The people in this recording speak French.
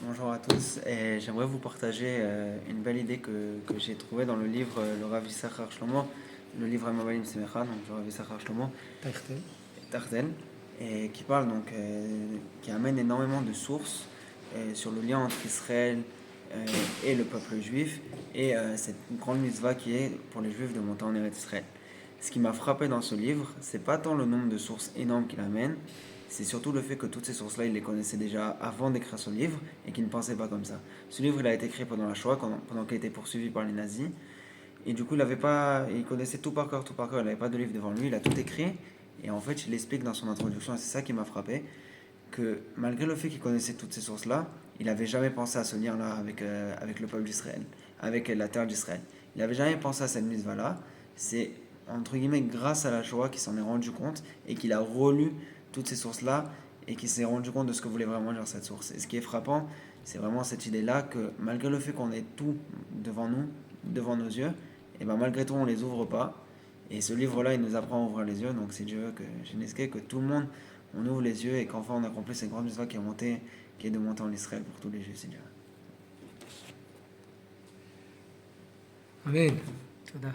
Bonjour à tous, et j'aimerais vous partager une belle idée que j'ai trouvée dans le livre le Rav Yisachar Shlomo, le livre Amabalim Semecha, donc le Rav Yisachar Shlomo, Tartel. Tartel, et qui parle donc, qui amène énormément de sources sur le lien entre Israël euh, et le peuple juif, et cette grande mitzvah qui est pour les juifs de monter en Eretz Israël. Ce qui m'a frappé dans ce livre, c'est pas tant le nombre de sources énormes qu'il amène, c'est surtout le fait que toutes ces sources-là, il les connaissait déjà avant d'écrire ce livre et qu'il ne pensait pas comme ça. Ce livre, il a été écrit pendant la Shoah, pendant qu'il était poursuivi par les nazis. Et du coup, il connaissait tout par cœur, tout par cœur. Il n'avait pas de livre devant lui, il a tout écrit. Et en fait, il explique dans son introduction, et c'est ça qui m'a frappé, que malgré le fait qu'il connaissait toutes ces sources-là, il n'avait jamais pensé à ce lien-là avec le peuple d'Israël, avec la terre d'Israël. Il n'avait jamais pensé à cette mitzvah-là. C'est, entre guillemets, grâce à la Shoah qu'il s'en est rendu compte et qu'il a relu toutes ces sources-là et qu'il s'est rendu compte de ce que voulait vraiment dire cette source. Et ce qui est frappant, c'est vraiment cette idée-là que malgré le fait qu'on ait tout devant nous, devant nos yeux, et ben malgré tout on les ouvre pas. Et ce livre-là, il nous apprend à ouvrir les yeux. Donc c'est Dieu que j'ai que tout le monde on ouvre les yeux et qu'enfin on accomplit cette grande mission qui est de monter en Israël pour tous les Juifs, c'est Dieu. Amen. תודה.